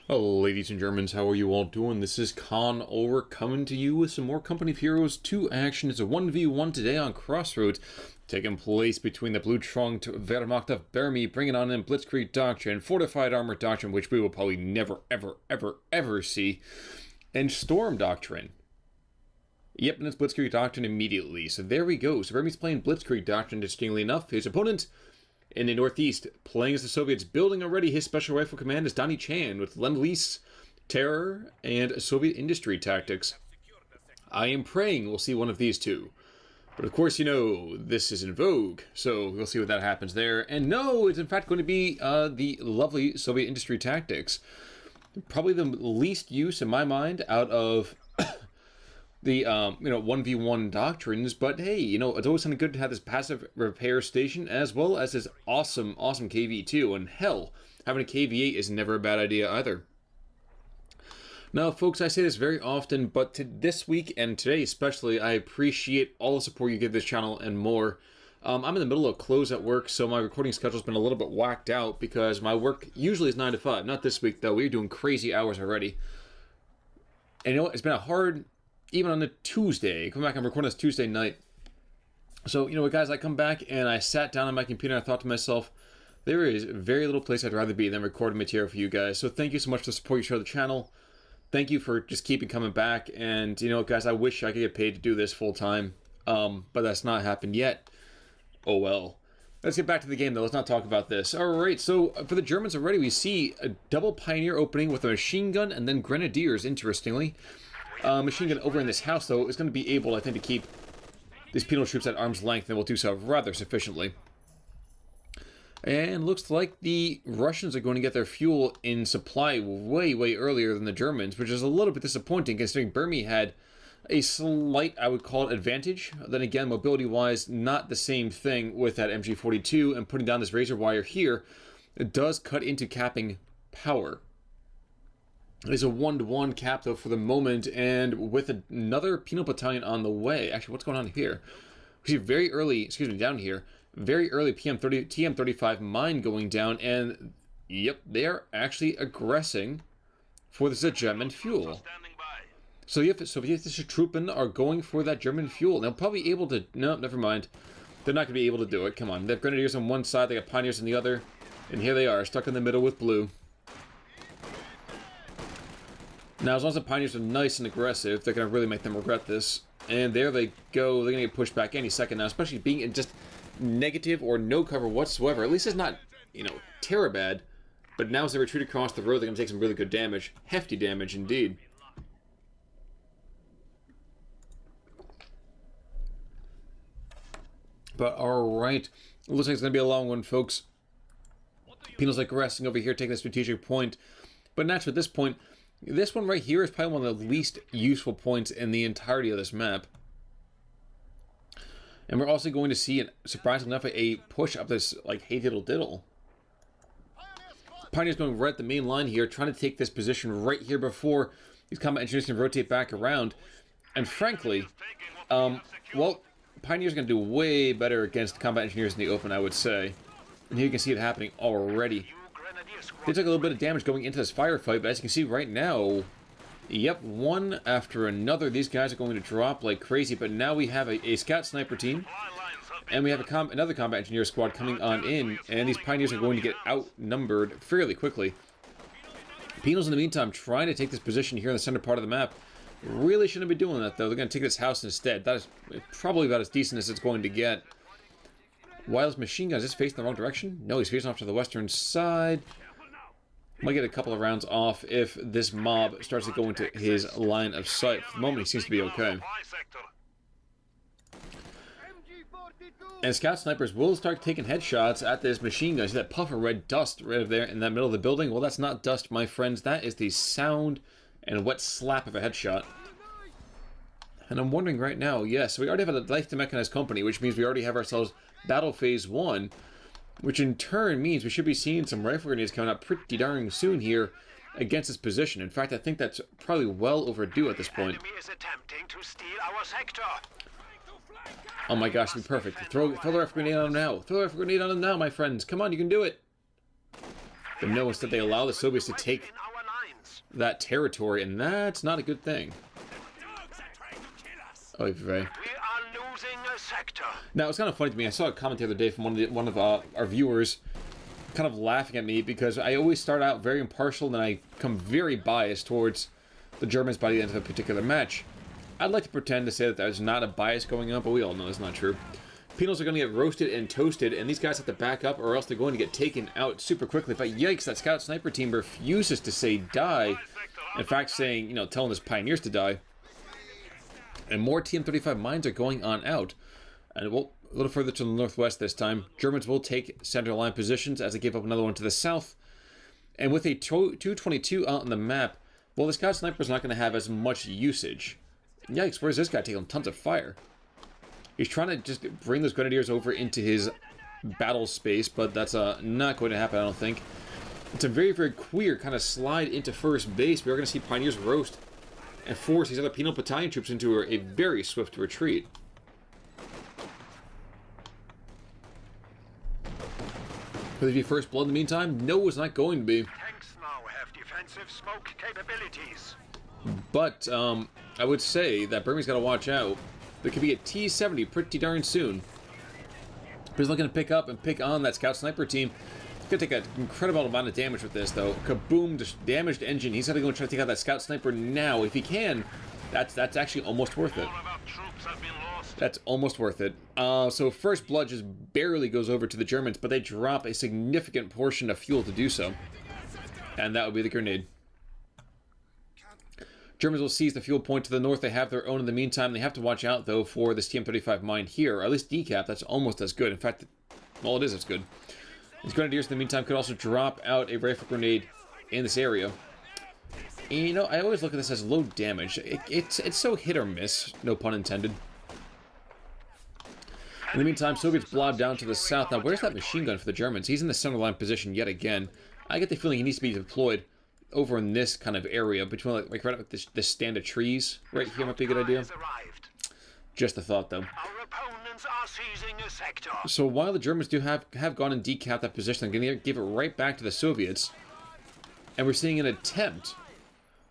Hello, ladies and Germans, how are you all doing? This is Khan over coming to you with some more Company of Heroes 2 action. It's a 1v1 today on Crossroads, taking place between the blue-trunked Wehrmacht of Burmie, bringing on in Blitzkrieg Doctrine, Fortified Armor Doctrine, which we will probably never, ever see, and Storm Doctrine. Yep, and it's Blitzkrieg Doctrine immediately. So there we go. So Burmie's playing Blitzkrieg Doctrine, interestingly enough. His opponent in the Northeast, playing as the Soviets, building already his Special Rifle Command is DonnieChan with Lend-Lease, Terror, and Soviet Industry Tactics. I am praying we'll see one of these two. But of course, you know, this is in vogue, so we'll see what that happens there. And no, it's in fact going to be the lovely Soviet Industry Tactics. Probably the least use, in my mind, out of the 1v1 doctrines, but hey, you know, it's always something good to have this passive repair station as well as this awesome KV2, and hell, having a KV8 is never a bad idea either. Now, folks, I say this very often, but this week and today especially, I appreciate all the support you give this channel and more. I'm in the middle of close at work, so my recording schedule's been a little bit whacked out because my work usually is 9 to 5. Not this week, though. We're doing crazy hours already. And you know what? It's been a hard... even on a Tuesday, come back, I'm recording this Tuesday night. So, you know what, guys, I come back and I sat down on my computer and I thought to myself, there is very little place I'd rather be than recording material for you guys. So thank you so much for the support you show the channel. Thank you for just keeping coming back. And, you know, guys, I wish I could get paid to do this full time. But that's not happened yet. Oh, well. Let's get back to the game, though. Let's not talk about this. All right, so for the Germans already, we see a double Pioneer opening with a machine gun and then Grenadiers, interestingly. Machine gun over in this house, though, is going to be able, I think, to keep these penal troops at arm's length, and will do so rather sufficiently. And looks like the Russians are going to get their fuel in supply way earlier than the Germans, which is a little bit disappointing, considering Burmie had a slight, I would call it, advantage. Then again, mobility-wise, not the same thing with that MG42, and putting down this razor wire here, it does cut into capping power. It is a 1-to-1 cap, though, for the moment, and with another penal battalion on the way. Actually, what's going on here? We see very early, excuse me, down here, very early TM35 mine going down, and yep, they are actually aggressing for this German fuel. So if Soviets Truppen are going for that German fuel, they'll probably be able to, no, never mind. They're not going to be able to do it, come on. They have Grenadiers on one side, they got Pioneers on the other, and here they are, stuck in the middle with blue. Now, as long as the Pioneers are nice and aggressive, they're going to really make them regret this. And there they go. They're going to get pushed back any second now, especially being in just negative or no cover whatsoever. At least it's not, you know, terror bad. But now as they retreat across the road, they're going to take some really good damage. Hefty damage, indeed. But, alright. Looks like it's going to be a long one, folks. Penal's like resting over here, taking a strategic point. But naturally, at this point... this one right here is probably one of the least useful points in the entirety of this map. And we're also going to see, surprisingly enough, a push up this, like, hey diddle diddle. Pioneers going right at the main line here, trying to take this position right here before these combat engineers can rotate back around. And frankly, well, Pioneers are going to do way better against combat engineers in the open, I would say. And here you can see it happening already. They took a little bit of damage going into this firefight, but as you can see right now, yep, one after another, these guys are going to drop like crazy. But now we have a scout sniper team, and we have another combat engineer squad coming on in, and these Pioneers are going to get outnumbered fairly quickly. Penals, in the meantime, trying to take this position here in the center part of the map. Really shouldn't be doing that, though. They're going to take this house instead. That is probably about as decent as it's going to get. Wild's machine gun, is this facing the wrong direction? No, he's facing off to the western side. Might get a couple of rounds off if this mob starts to go into his line of sight. For the moment, he seems to be okay. And scout snipers will start taking headshots at this machine gun. See that puff of red dust right there in that middle of the building? Well, that's not dust, my friends. That is the sound and wet slap of a headshot. And I'm wondering right now, yes, we already have a light to mechanized company, which means we already have ourselves battle phase 1. Which in turn means we should be seeing some rifle grenades coming up pretty darn soon here against this position. In fact, I think that's probably well overdue at this point. Oh my gosh, it'd be perfect. Throw the rifle grenade on him now. Throw the rifle grenade on him now, my friends. Come on, you can do it. But no, instead they allow the Soviets to take that territory, and that's not a good thing. Oh, Wehr. We are losing a sector. Now, it's kind of funny to me. I saw a comment the other day from one of our viewers kind of laughing at me because I always start out very impartial and then I come very biased towards the Germans by the end of a particular match. I'd like to pretend to say that there's not a bias going on, but we all know it's not true. Penals are going to get roasted and toasted, and these guys have to back up or else they're going to get taken out super quickly. But yikes, that scout sniper team refuses to say die. In fact, saying, you know, telling his pioneers to die. And more TM-35 mines are going on out. And a little further to the northwest this time. Germans will take center line positions as they give up another one to the south. And with a 222 out on the map, well, the scout sniper's not going to have as much usage. Yikes, where's this guy taking tons of fire? He's trying to just bring those grenadiers over into his battle space, but that's not going to happen, I don't think. It's a very, very queer kind of slide into first base. We are going to see Pioneers roast and force these other penal battalion troops into a very swift retreat. Will there be first blood in the meantime? No, it's not going to be. Tanks now have defensive smoke capabilities. But I would say that Burmie's got to watch out. There could be a T-70 pretty darn soon. But he's looking to pick up and pick on that scout sniper team. He's going to take an incredible amount of damage with this, though. Kaboom, just damaged engine. He's got to go and try to take out that scout sniper now. If he can, that's actually almost worth it. That's almost worth it. So first blood just barely goes over to the Germans, but they drop a significant portion of fuel to do so. And that would be the grenade. Germans will seize the fuel point to the north. They have their own in the meantime. They have to watch out, though, for this TM-35 mine here. Or at least decap, that's almost as good. In fact, well, it is as good. These grenadiers in the meantime could also drop out a rifle grenade in this area. And, you know, I always look at this as low damage. It's so hit or miss, no pun intended. In the meantime, Soviets blob down to the south. Now, where's that machine gun for the Germans? He's in the center line position yet again. I get the feeling he needs to be deployed over in this kind of area, between like right up this stand of trees right here might be a good idea. Just a thought, though. So while the Germans do have gone and decapped that position, they're going to give it right back to the Soviets. And we're seeing an attempt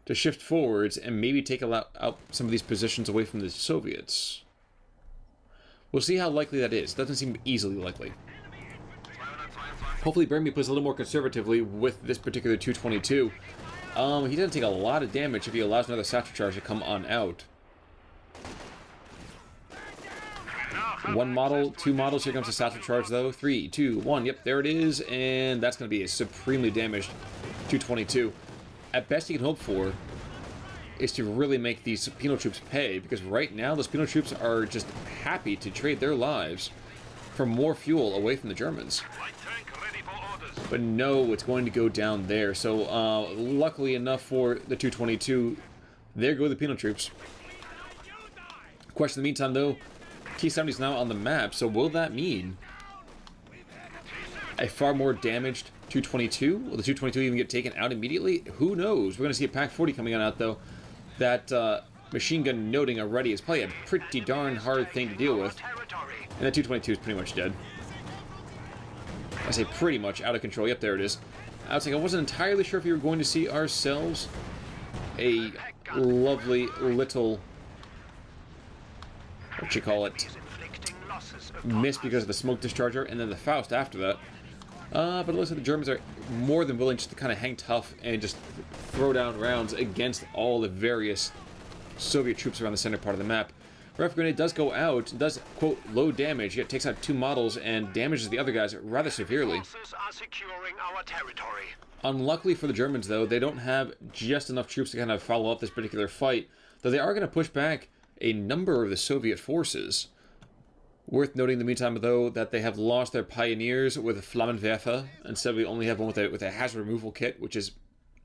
to shift forwards and maybe take out some of these positions away from the Soviets. We'll see how likely that is. Doesn't seem easily likely. Hopefully Burmie plays a little more conservatively with this particular 222. He doesn't take a lot of damage if he allows another satchel charge to come on out. One model, two models. Here comes the satchel charge, though. 3, 2, 1. Yep, there it is. And that's going to be a supremely damaged 222. At best you can hope for is to really make these penal troops pay, because right now those penal troops are just happy to trade their lives for more fuel away from the Germans. But no, it's going to go down there. So, luckily enough for the 222, there go the penal troops. Question in the meantime, though, T-70 is now on the map, so will that mean a far more damaged 222? Will the 222 even get taken out immediately? Who knows? We're going to see a PaK-40 coming on out, though. That machine gun noting already is probably a pretty darn hard thing to deal with. And the 222 is pretty much dead. I say pretty much out of control. Yep, there it is. I was like, I wasn't entirely sure if we were going to see ourselves a lovely little, what you call it, miss because of the smoke discharger, and then the Faust after that. But it looks like the Germans are more than willing just to kind of hang tough and just throw down rounds against all the various Soviet troops around the center part of the map. Rifle grenade does go out, does, quote, low damage, yet takes out 2 models and damages the other guys rather severely. Unluckily for the Germans, though, they don't have just enough troops to kind of follow up this particular fight, though they are going to push back a number of the Soviet forces. Worth noting in the meantime, though, that they have lost their pioneers with Flammenwerfer. Instead, we only have one with a hazard removal kit, which is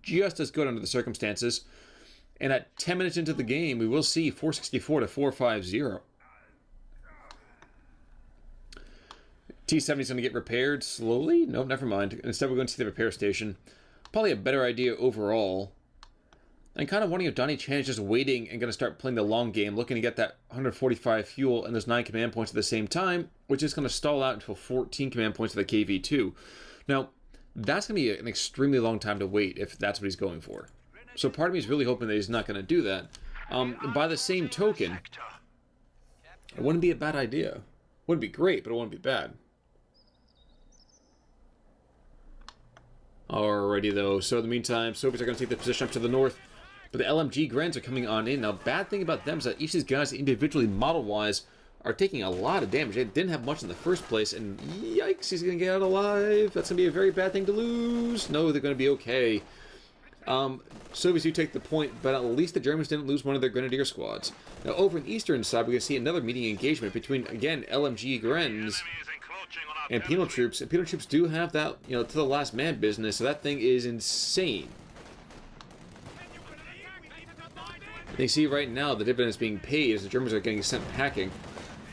just as good under the circumstances. And at 10 minutes into the game, we will see 464 to 450. T-70 is going to get repaired slowly? Nope, never mind. Instead, we're going to see the repair station. Probably a better idea overall. And kind of wondering if DonnieChan is just waiting and going to start playing the long game, looking to get that 145 fuel and those 9 command points at the same time, which is going to stall out until 14 command points for the KV-2. Now, that's going to be an extremely long time to wait if that's what he's going for. So part of me is really hoping that he's not going to do that. By the same token, it wouldn't be a bad idea. Wouldn't be great, but it wouldn't be bad. Alrighty though, so in the meantime, Soviets are going to take the position up to the north, but the LMG Grens are coming on in. Now, bad thing about them is that each of these guys, individually, model-wise, are taking a lot of damage. They didn't have much in the first place, and yikes, he's going to get out alive. That's going to be a very bad thing to lose. No, they're going to be okay. Soviets do take the point, but at least the Germans didn't lose one of their grenadier squads. Now, over in the eastern side, we're going to see another meeting engagement between, again, LMG Grens and penal troops. And penal troops do have that, you know, to the last man business, so that thing is insane. They see right now the dividend is being paid as the Germans are getting sent packing.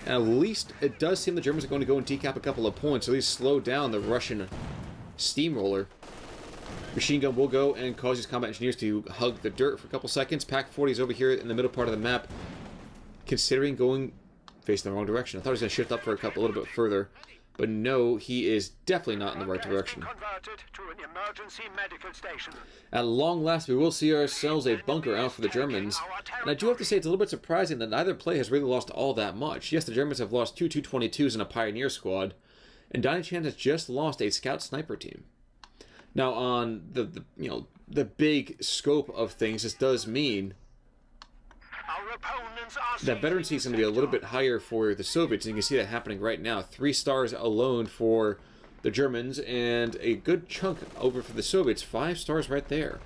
And at least it does seem the Germans are going to go and decap a couple of points, so at least slow down the Russian steamroller. Machine gun will go and cause these combat engineers to hug the dirt for a couple seconds. Pack 40 is over here in the middle part of the map, considering going facing the wrong direction. I thought he was going to shift up for a little bit further, but no, he is definitely not in the right direction. At long last, we will see ourselves a bunker out for the Germans, and I do have to say it's a little bit surprising that neither play has really lost all that much. Yes, the Germans have lost two 222s and a Pioneer squad, and DonnieChan has just lost a scout sniper team. Now, on the big scope of things, this does mean that veterancy is going to be a little bit higher for the Soviets, and you can see that happening right now. 3 stars alone for the Germans, and a good chunk over for the Soviets. 5 stars right there.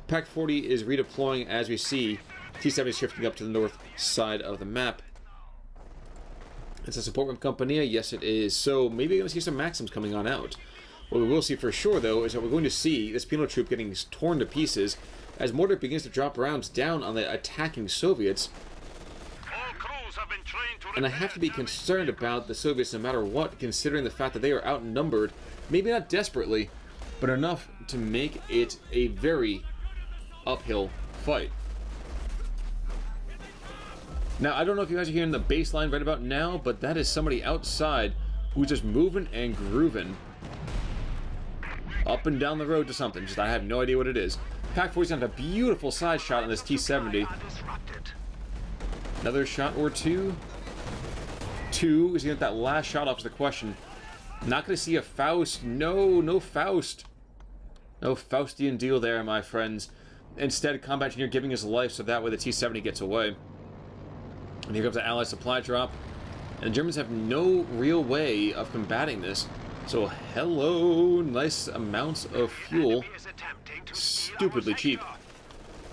Pack 40 is redeploying as we see. T-70 shifting up to the north side of the map. It's a support from Compania. Yes, it is. So maybe we're going to see some Maxims coming on out. What we will see for sure, though, is that we're going to see this penal troop getting torn to pieces as mortar begins to drop rounds down on the attacking Soviets. And I have to be concerned about the Soviets no matter what, considering the fact that they are outnumbered, maybe not desperately, but enough to make it a very uphill fight. Now, I don't know if you guys are hearing the bass line right about now, but that is somebody outside who's just moving and grooving up and down the road to something. Just I have no idea what it is. Pack 40's got a beautiful side shot on this T-70. Another shot or two. Is he going to get that last shot off is the question. Not going to see a Faust. No Faust. No Faustian deal there, my friends. Instead, combat engineer giving his life so that way the T-70 gets away. And here comes the Allied supply drop. And the Germans have no real way of combating this. So, hello, nice amounts of fuel. Stupidly cheap.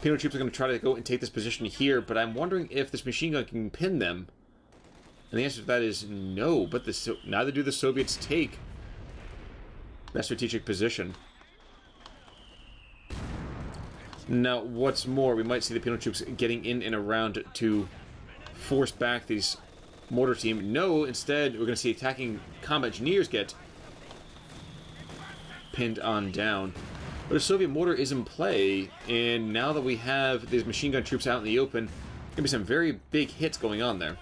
Penal troops are going to try to go and take this position here, but I'm wondering if this machine gun can pin them. And the answer to that is no, but neither do the Soviets take that strategic position. Now, what's more, we might see the penal troops getting in and around to force back these mortar team. No, instead, we're going to see attacking combat engineers get pinned on down. But a Soviet mortar is in play, and now that we have these machine gun troops out in the open, there's going to be some very big hits going on there.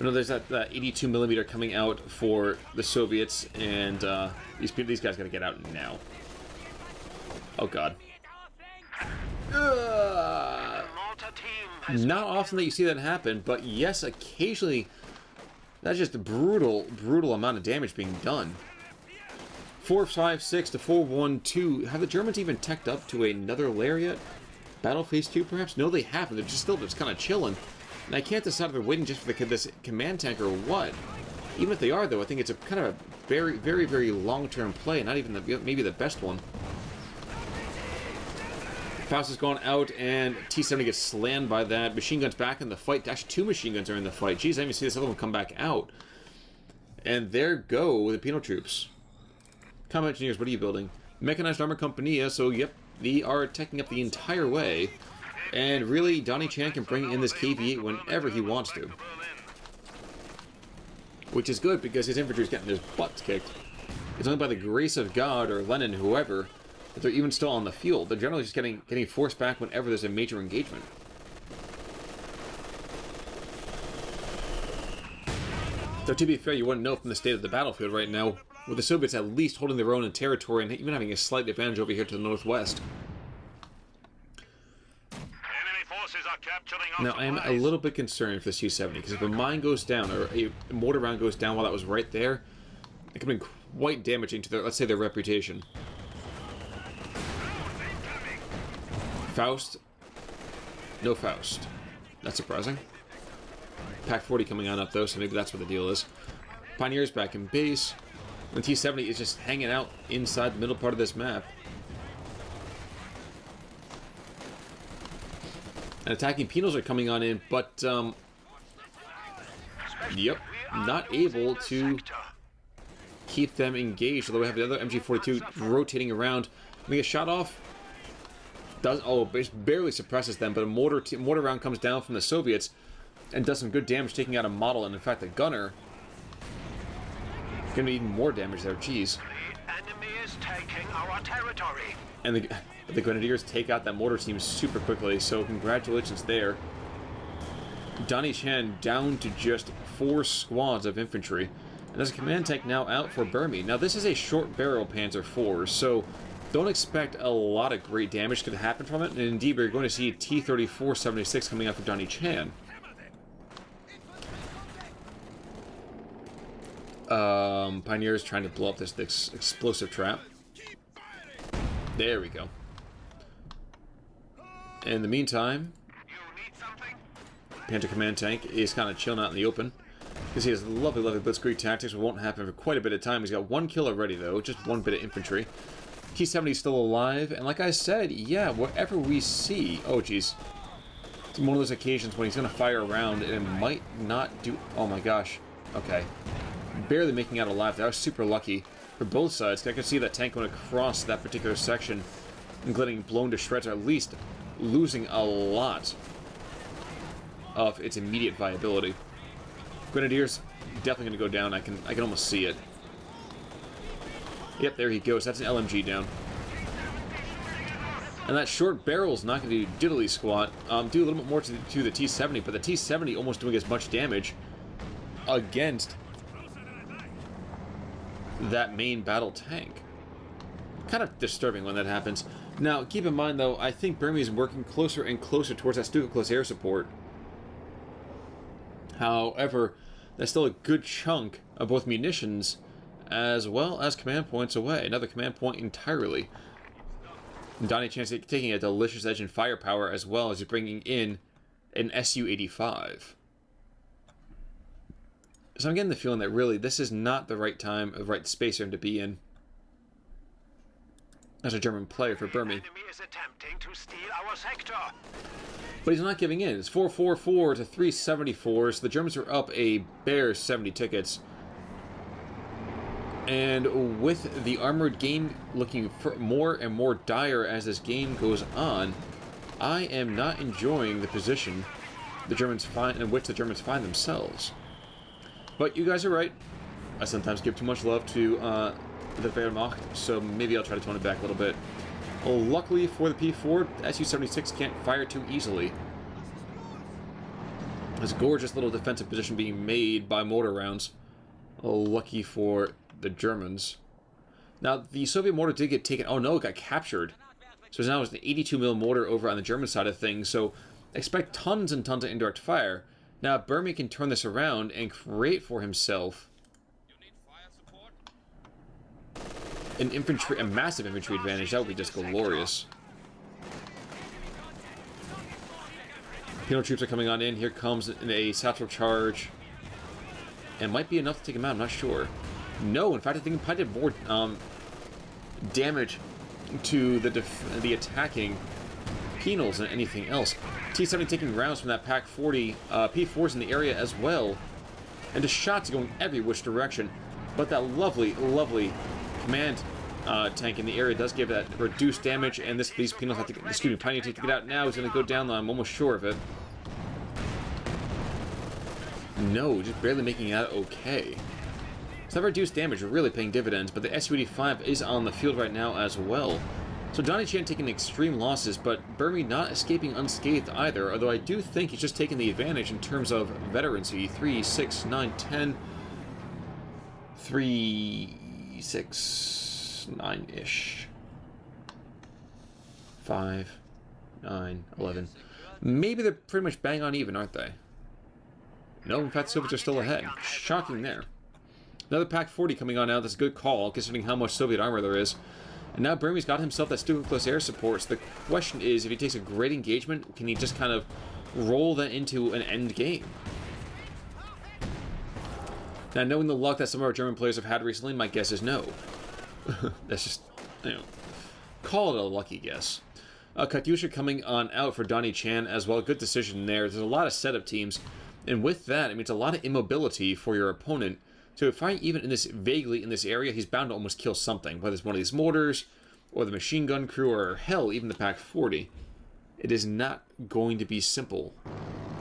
I know there's that 82mm coming out for the Soviets, and these guys got to get out now. Oh god. Not often that you see that happen, but yes, occasionally that's just a brutal amount of damage being done. 456 to 412. Have the Germans even teched up to another layer yet? Battle Phase 2 perhaps? No, they haven't. They're just kind of chilling. And I can't decide if they're waiting just for this command tank or what. Even if they are, though, I think it's a kind of a very long-term play, not even maybe the best one. Faust has gone out, and T-70 gets slammed by that. Machine gun's back in the fight. Actually, 2 machine guns are in the fight. Jeez, I didn't even see this other one come back out. And there go the penal troops. Combat engineers, what are you building? Mechanized Armor Compania, so yep, they are teching up the entire way. And really, DonnieChan can bring in this KV-8 whenever he wants to. Which is good, because his infantry is getting their butts kicked. It's only by the grace of God, or Lenin, whoever, that they're even still on the field. They're generally just getting forced back whenever there's a major engagement. So to be fair, you wouldn't know from the state of the battlefield right now with the Soviets at least holding their own in territory and even having a slight advantage over here to the northwest. Enemy forces are capturing our Now, I am a little bit concerned for this T-70, because if a mine goes down, or a mortar round goes down while that was right there, it could be quite damaging to their, let's say, their reputation. Faust? No Faust. That's surprising. Pack 40 coming on up, though, so maybe that's what the deal is. Pioneer's back in base. The T-70 is just hanging out inside the middle part of this map. And attacking Penals are coming on in, but, yep, not able to keep them engaged, although we have the other MG-42 rotating around. They get shot off. It barely suppresses them, but a mortar round comes down from the Soviets and does some good damage, taking out a model, and in fact the gunner gonna do even more damage there. Jeez. The enemy is taking our territory. And the Grenadiers take out that mortar team super quickly, so congratulations there. DonnieChan down to just 4 squads of infantry. And there's a command tank now out for Burmie. Now this is a short barrel Panzer IV, so don't expect a lot of great damage to happen from it. And indeed, we're going to see T-34-76 coming out for DonnieChan. Pioneers trying to blow up this explosive trap. There we go. In the meantime, Panther Command Tank is kind of chilling out in the open. Because he has lovely, lovely blitzkrieg tactics, which won't happen for quite a bit of time. He's got 1 kill already, though, just 1 bit of infantry. T-70 is still alive, and like I said, yeah, whatever we see... Oh, jeez. It's one of those occasions when he's going to fire around, and it might not do... Oh my gosh. Okay. Barely making out alive. That was super lucky for both sides. I could see that tank going across that particular section and getting blown to shreds, or at least losing a lot of its immediate viability. Grenadiers definitely going to go down. I can almost see it. Yep, there he goes. That's an LMG down. And that short barrel's not going to do diddly squat. Do a little bit more to the T-70, but the T-70 almost doing as much damage against that main battle tank. Kind of disturbing when that happens. Now, keep in mind, though, I think Burmie is working closer and closer towards that Stuka close air support. However, that's still a good chunk of both munitions as well as command points away. Another command point entirely. DonnieChan taking a delicious edge in firepower as well as bringing in an Su-85. So I'm getting the feeling that really this is not the right time, the right space for him to be in as a German player for Burmie. The enemy is attempting to steal our sector. But he's not giving in. It's 444 to 374, so the Germans are up a bare 70 tickets. And with the armored game looking more and more dire as this game goes on, I am not enjoying the position the Germans in which the Germans find themselves. But you guys are right. I sometimes give too much love to the Wehrmacht, so maybe I'll try to tone it back a little bit. Well, luckily for the P4, Su-76 can't fire too easily. This gorgeous little defensive position being made by mortar rounds. Lucky for the Germans. Now, the Soviet mortar did get taken. Oh no, it got captured. So now it's an 82mm mortar over on the German side of things, so expect tons and tons of indirect fire. Now, Burmie can turn this around and create for himself a massive infantry advantage. That would be just glorious. Penal troops are coming on in. Here comes a satchel charge. And it might be enough to take him out, I'm not sure. No, in fact, I think it probably did more damage to the attacking penals than anything else. T-70 taking rounds from that Pack 40. P4's in the area as well. And the shots going every which direction. But that lovely, lovely command tank in the area does give that reduced damage, and these penals have to get, excuse me, Pioneer to get out now. He's going to go down, I'm almost sure of it. No, just barely making it out okay. So that reduced damage really paying dividends, but the Su-85 is on the field right now as well. So DonnieChan taking extreme losses, but Burmie not escaping unscathed either, although I do think he's just taking the advantage in terms of veterancy. 3, 6, 9, 10... 3... 6, 9-ish. 5, 9, 11. Maybe they're pretty much bang on even, aren't they? No, in fact, the Soviets are still ahead. Shocking there. Another Pack 40 coming on now. That's a good call, considering how much Soviet armor there is. And now Burmie's got himself that stupid close air support. So the question is, if he takes a great engagement, can he just kind of roll that into an end game? Now, knowing the luck that some of our German players have had recently, my guess is no. That's just, call it a lucky guess. Katyusha coming on out for DonnieChan as well. Good decision there. There's a lot of setup teams. And with that, it means a lot of immobility for your opponent. So if I even vaguely in this area, he's bound to almost kill something. Whether it's one of these mortars, or the machine gun crew, or hell, even the Pack 40. It is not going to be simple.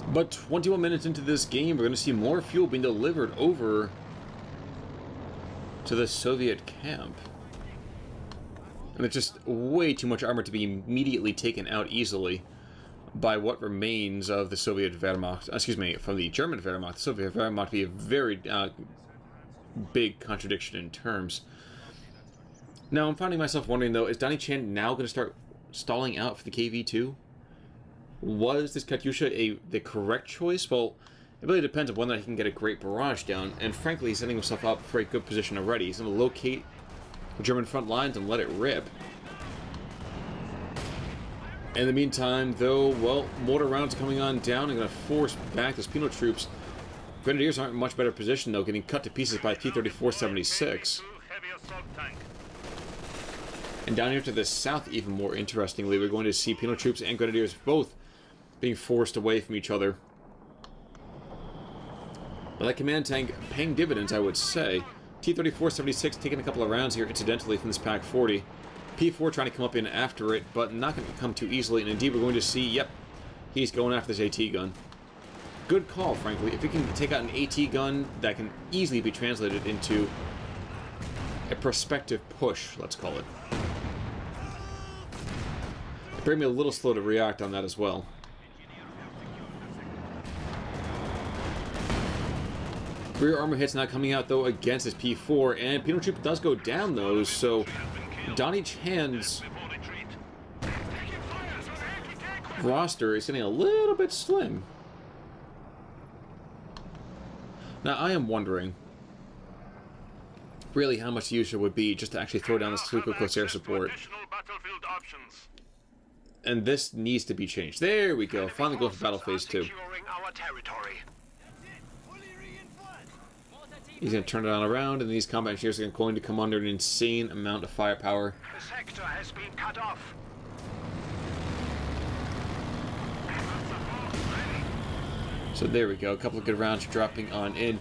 But 21 minutes into this game, we're going to see more fuel being delivered over to the Soviet camp. And it's just way too much armor to be immediately taken out easily by what remains of the Soviet Wehrmacht. Excuse me, from the German Wehrmacht. The Soviet Wehrmacht be a very big contradiction in terms. Now, I'm finding myself wondering, though, is DonnieChan now going to start stalling out for the KV-2? Was this Katyusha the correct choice? Well, it really depends on whether he can get a great barrage down, and frankly, he's setting himself up for a good position already. He's going to locate the German front lines and let it rip. In the meantime, though, well, mortar rounds are coming on down and going to force back those penal troops. Grenadiers aren't in much better position, though, getting cut to pieces by T-34-76. And down here to the south, even more interestingly, we're going to see penal troops and Grenadiers both being forced away from each other. But that command tank paying dividends, I would say. T-34-76 taking a couple of rounds here, incidentally, from this Pack 40. P4 trying to come up in after it, but not going to come too easily. And indeed, we're going to see, yep, he's going after this AT gun. Good call, frankly. If we can take out an AT gun, that can easily be translated into a prospective push, let's call it. It bring me a little slow to react on that as well. Rear armor hits not coming out, though, against his P4, and penal troop does go down, though, so DonnieChan's roster is getting a little bit slim. Now, I am wondering, really, how much the use would be just to actually throw down this super close air support. And this needs to be changed. There we go. Finally go for Battle Phase 2. He's going to turn it on around, and these combat engineers are going to come under an insane amount of firepower. The sector has been cut off. So there we go. A couple of good rounds dropping on in.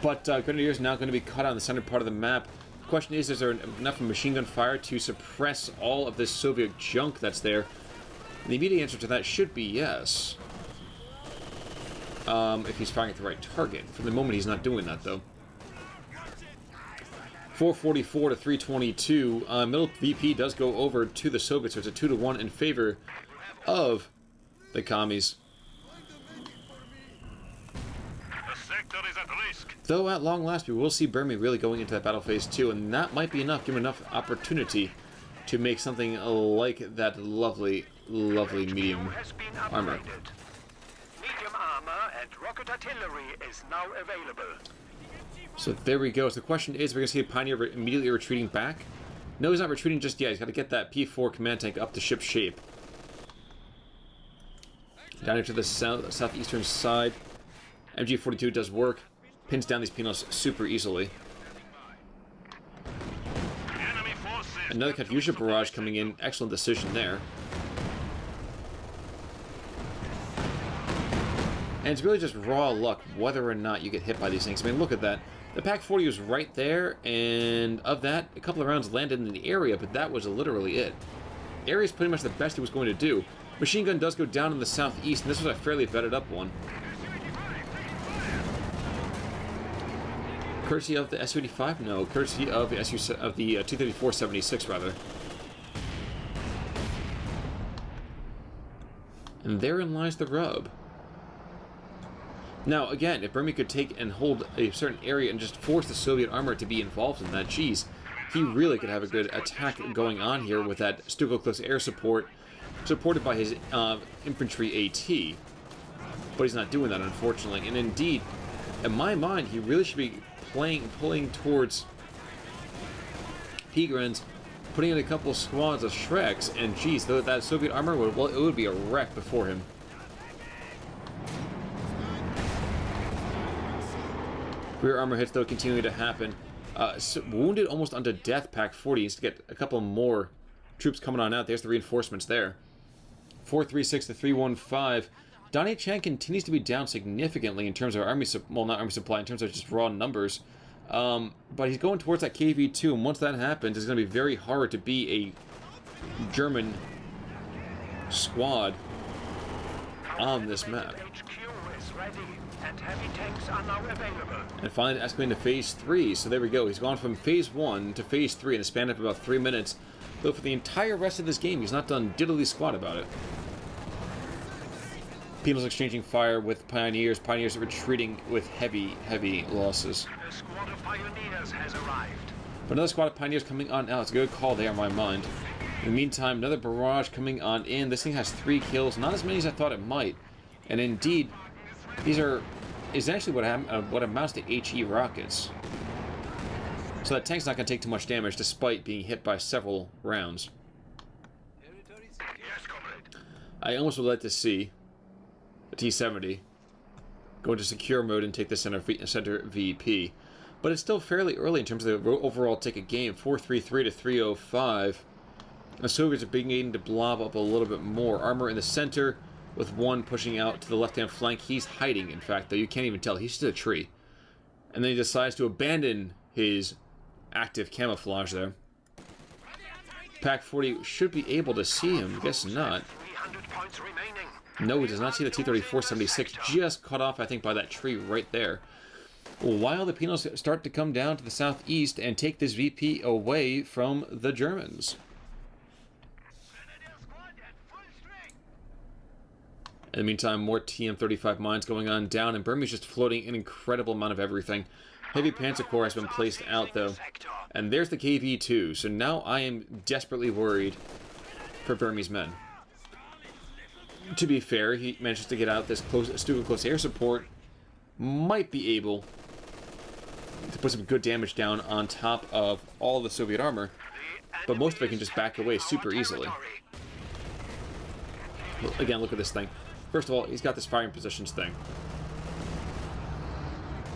But Grenadiers now going to be cut on the center part of the map. The question is there enough machine gun fire to suppress all of this Soviet junk that's there? And the immediate answer to that should be yes. If he's firing at the right target. For the moment, he's not doing that, though. 444 to 322. Middle VP does go over to the Soviets, so it's a 2-to-1 in favor of the commies. Though at long last, we will see Burmie really going into that battle phase 2, and that might be enough, give him enough opportunity to make something like that lovely, lovely medium armor. Medium armor and rocket artillery is now available. So there we go. So the question is, we're going to see a Pioneer immediately retreating back? No, he's not retreating just yet. He's got to get that P4 command tank up to ship shape. Down here to the southeastern side. MG42 does work. Pins down these penals super easily. Another Katyusha barrage coming in. Excellent decision there. And it's really just raw luck whether or not you get hit by these things. I mean, look at that. The Pack 40 was right there, and of that, a couple of rounds landed in the area, but that was literally it. Area is pretty much the best it was going to do. Machine gun does go down in the southeast, and this was a fairly vetted up one. Courtesy of the Su-85? No, courtesy of the T-34-76, rather. And therein lies the rub. Now, again, if Burmie could take and hold a certain area and just force the Soviet armor to be involved in that, geez, he really could have a good attack going on here with that Stuka-Close air support, supported by his infantry AT. But he's not doing that, unfortunately. And indeed, in my mind, he really should be pulling towards Pigrins, putting in a couple squads of Shreks, and geez, that Soviet armor would be a wreck before him. Rear armor hits, though, continuing to happen. Wounded almost unto death, Pack 40 needs to get a couple more troops coming on out. There's the reinforcements there. 436 to 315. DonnieChan continues to be down significantly in terms of army, well, not army supply, in terms of just raw numbers. But he's going towards that KV-2, and once that happens, it's going to be very hard to be a German squad on this map. And finally escalating to Phase 3, so there we go. He's gone from Phase 1 to Phase 3 in the span of about 3 minutes. Though for the entire rest of this game, he's not done diddly squat about it. People's exchanging fire with Pioneers. Pioneers are retreating with heavy losses. A squad of Pioneers has arrived. But another squad of Pioneers coming on now. It's a good call there in my mind. In the meantime, another barrage coming on in. This thing has 3 kills, not as many as I thought it might. And indeed, is actually what amounts to HE rockets. So that tank's not going to take too much damage, despite being hit by several rounds. Yes, comrade. I almost would like to see the T-70 go into secure mode and take the center VP. But it's still fairly early in terms of the overall ticket game. 433 to 305. The Soviets are beginning to blob up a little bit more. Armor in the center, with one pushing out to the left-hand flank. He's hiding, in fact, though. You can't even tell. He's just a tree. And then he decides to abandon his active camouflage there. Pack 40 should be able to see him. I guess not. 300 points remaining. No, he does not see the T-34-76. Just cut off, I think, by that tree right there. While the Pinos start to come down to the southeast and take this VP away from the Germans. In the meantime, more TM-35 mines going on down, and Burmie's just floating an incredible amount of everything. Heavy Panzer Corps has been placed out, though. And there's the KV-2, so now I am desperately worried for Burmie's men. To be fair, he manages to get out this stupid close air support. Might be able to put some good damage down on top of all the Soviet armor, but most of it can just back away super easily. Again, look at this thing. First of all, he's got this firing positions thing.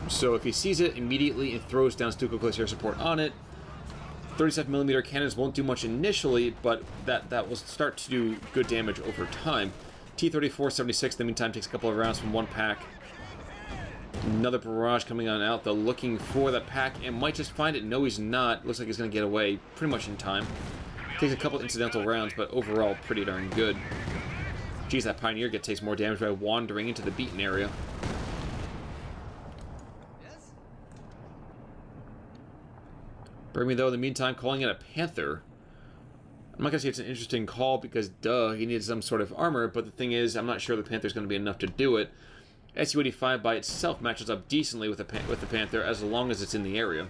So if he sees it immediately and throws down Stuka-Close air support on it, 37mm cannons won't do much initially, but that will start to do good damage over time. T-34-76 in the meantime takes a couple of rounds from one pack. Another barrage coming on out, though, looking for the pack, and might just find it. No, he's not. Looks like he's going to get away pretty much in time. Takes a couple incidental rounds, but overall pretty darn good. Geez, that Pioneer takes more damage by wandering into the beaten area. Burmie, though, in the meantime, calling in a Panther. I'm not going to say it's an interesting call because, duh, he needs some sort of armor, but the thing is, I'm not sure the Panther's going to be enough to do it. Su-85 by itself matches up decently with the Panther as long as it's in the area.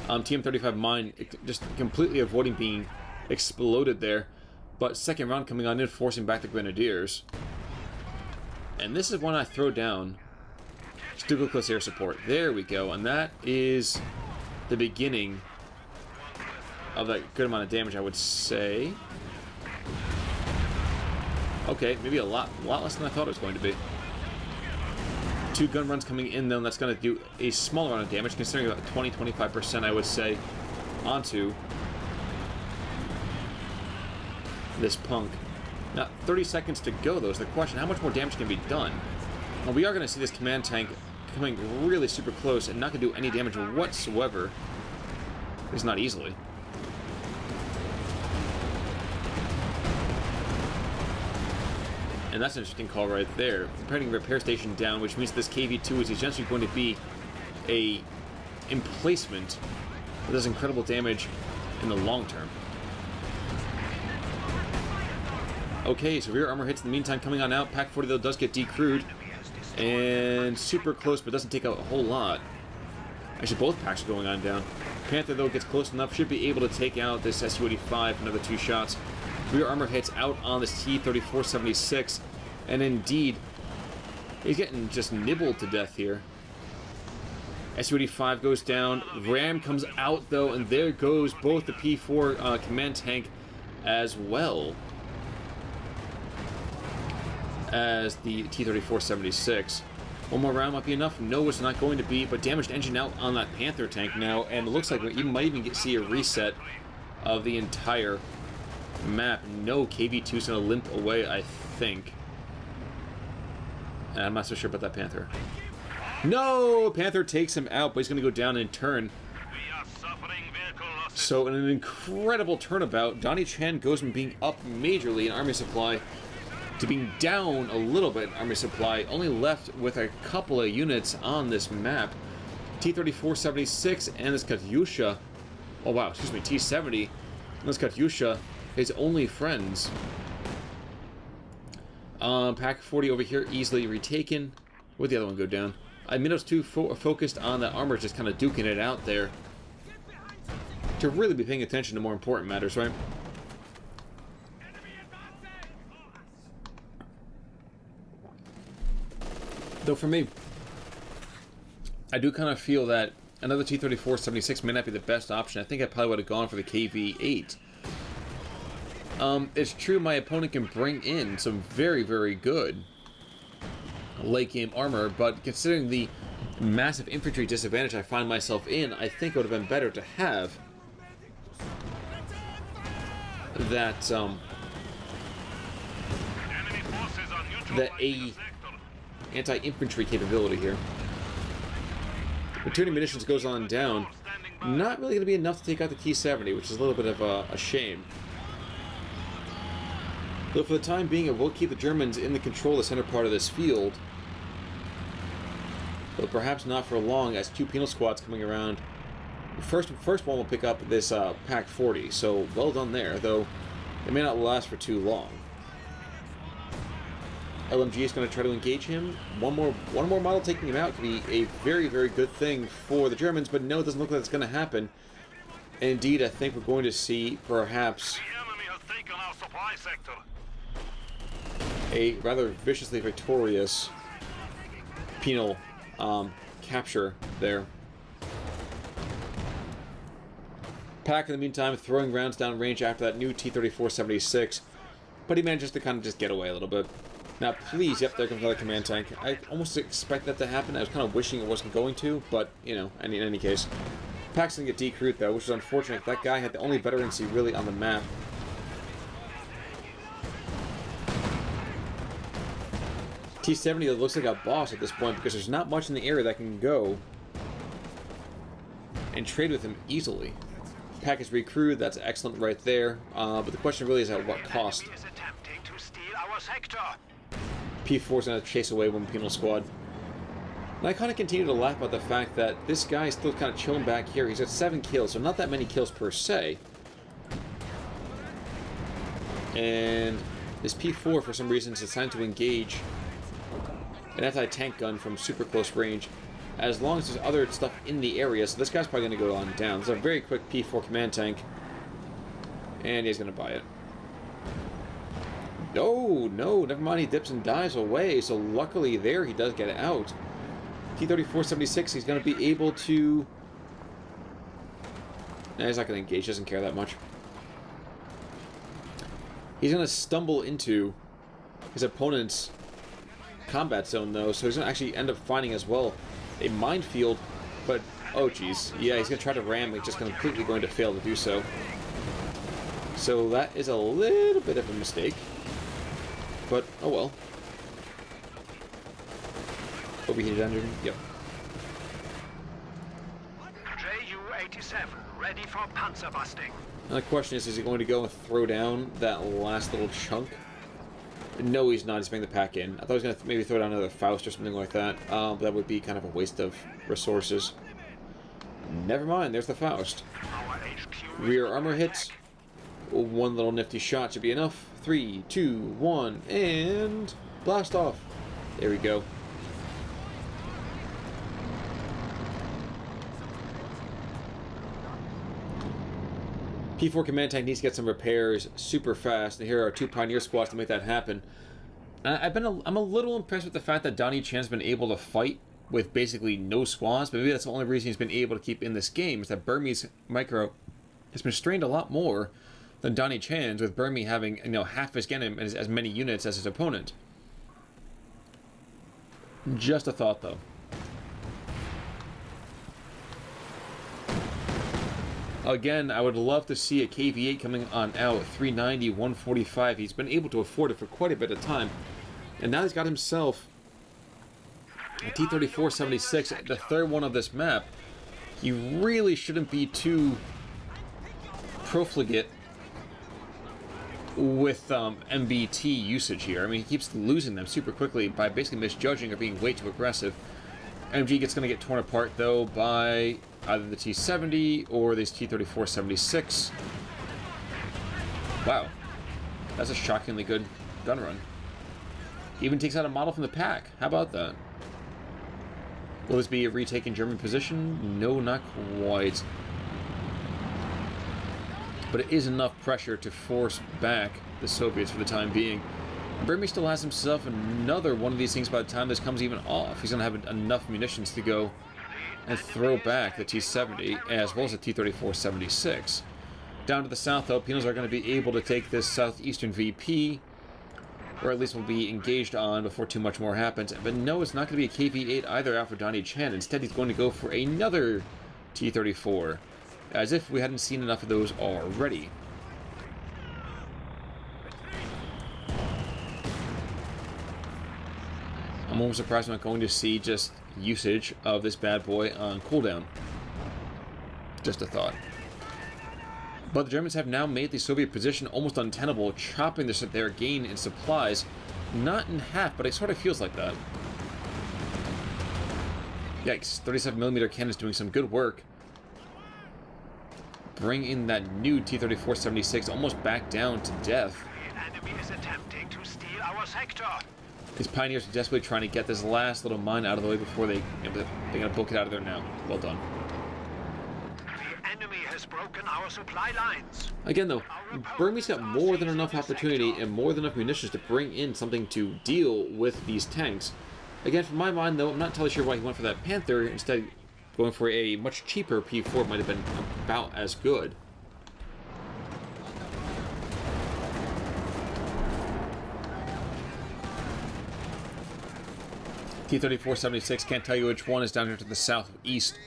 TM-35 mine just completely avoiding being exploded there. But second round coming on in, forcing back the Grenadiers. And this is when I throw down Stuka-Close air support. There we go. And that is the beginning of that good amount of damage, I would say. Okay, maybe a lot less than I thought it was going to be. 2 gun runs coming in, though, and that's going to do a small amount of damage, considering about 20-25%, I would say, onto this punk. Now, 30 seconds to go, though, is the question. How much more damage can be done? Well, we are going to see this command tank coming really super close and not going to do any damage whatsoever. At least not easily. And that's an interesting call right there. Preparing repair station down, which means this KV-2 is essentially going to be a emplacement that does incredible damage in the long term. Okay, so rear armor hits in the meantime coming on out. Pack 40, though, does get decrewed. And super close, but doesn't take out a whole lot. Actually, both packs are going on down. Panther, though, gets close enough, should be able to take out this Su-85, another 2 shots. Rear armor hits out on this T-3476, and indeed, he's getting just nibbled to death here. Su-85 goes down, Ram comes out, though, and there goes both the P-4 command tank as well as the T-3476. One more round might be enough. No, it's not going to be, but damaged engine out on that Panther tank now, and it looks like we might even see a reset of the entire map. No, KV-2's going to limp away, I think. And I'm not so sure about that Panther. No! Panther takes him out, but he's going to go down in turn. So, in an incredible turnabout, DonnieChan goes from being up majorly in Army Supply to being down a little bit in Army Supply, only left with a couple of units on this map. T-3476 and this Katyusha, oh wow, excuse me, T-70 and this Katyusha, his only friends. Pack 40 over here, easily retaken. Where'd the other one go down? I mean, I was too focused on the armor, just kind of duking it out there to really be paying attention to more important matters, right? Though for me, I do kind of feel that another T-3476 may not be the best option. I think I probably would have gone for the KV-8. It's true my opponent can bring in some very, very good late game armor, but considering the massive infantry disadvantage I find myself in, I think it would have been better to have that, anti-infantry capability here. Returning munitions goes on down. Not really going to be enough to take out the T-70, which is a little bit of a shame. Though for the time being, it will keep the Germans in the control of the center part of this field. But perhaps not for long, as 2 penal squads coming around. First one will pick up this Pack 40, so well done there, though it may not last for too long. LMG is going to try to engage him. One more model taking him out could be a very, very good thing for the Germans, but no, it doesn't look like it's going to happen. And indeed, I think we're going to see perhaps a rather viciously victorious penal capture there. Pack, in the meantime, throwing rounds down range after that new T-3476, but he manages to kind of just get away a little bit. Now, please, yep, there comes another command tank. I almost expect that to happen. I was kind of wishing it wasn't going to, but, you know, in any case. Pack's gonna get decrewed, though, which is unfortunate. That guy had the only veterancy really on the map. T-70 looks like a boss at this point because there's not much in the area that can go and trade with him easily. Pack is recrewed, that's excellent right there. But the question really is at what cost? P4 is going to chase away one penal squad. And I kind of continue to laugh about the fact that this guy is still kind of chilling back here. He's at 7 kills, so not that many kills per se. And this P4, for some reason, is decided to engage an anti-tank gun from super close range, as long as there's other stuff in the area. So this guy's probably going to go on down. It's a very quick P4 command tank, and he's going to buy it. No, never mind, he dips and dives away, so luckily there he does get out. T-3476, he's going to be able to... Nah, he's not going to engage, he doesn't care that much. He's going to stumble into his opponent's combat zone, though, so he's going to actually end up finding as well a minefield, but... Oh, jeez. Yeah, he's going to try to ram, he's just completely going to fail to do so. So that is a little bit of a mistake. But, oh well. Overheated engine? Yep. Ju-87, ready for panzer busting. Now the question is he going to go and throw down that last little chunk? No, he's not. He's bringing the pack in. I thought he was going to maybe throw down another Faust or something like that. But that would be kind of a waste of resources. Never mind, there's the Faust. Rear armor hits. One little nifty shot should be enough. 3, 2, 1, and blast off. There we go. P4 command tank needs to get some repairs super fast, and here are 2 Pioneer squads to make that happen. I'm a little impressed with the fact that DonnieChan's been able to fight with basically no squads, but maybe that's the only reason he's been able to keep in this game, is that Burmie's micro has been strained a lot more than DonnieChan's, with Burmie having, you know, half as many units as his opponent. Just a thought, though. Again, I would love to see a KV-8 coming on out, 390, 145. He's been able to afford it for quite a bit of time. And now he's got himself a T-34-76, the third one of this map. He really shouldn't be too profligate with MBT usage here. I mean, he keeps losing them super quickly by basically misjudging or being way too aggressive. MG gets going to get torn apart, though, by either the T-70 or this T-34-76. Wow. That's a shockingly good gun run. Even takes out a model from the pack. How about that? Will this be a retaken German position? No, not quite. But it is enough pressure to force back the Soviets for the time being. Burmie still has himself another one of these things by the time this comes even off. He's going to have enough munitions to go and throw back the T-70 as well as the T-34-76. Down to the south, though, Pinos are going to be able to take this southeastern VP, or at least will be engaged on before too much more happens. But no, it's not going to be a KV-8 either out for DonnieChan. Instead, he's going to go for another T-34, as if we hadn't seen enough of those already. I'm almost surprised I'm not going to see just usage of this bad boy on cooldown. Just a thought. But the Germans have now made the Soviet position almost untenable, chopping their gain in supplies. Not in half, but it sort of feels like that. Yikes, 37mm cannons doing some good work. Bring in that new T-34-76 almost back down to death. The enemy is attempting to steal our sector. These Pioneers are desperately trying to get this last little mine out of the way before they're going to book it out of there now. Well done. The enemy has broken our supply lines. Again, though, Burmie's got more than enough opportunity and more than enough munitions to bring in something to deal with these tanks. Again, from my mind, though, I'm not entirely sure why he went for that Panther. Instead, going for a much cheaper P4 might have been about as good. T-34-76, can't tell you which one, is down here to the southeast.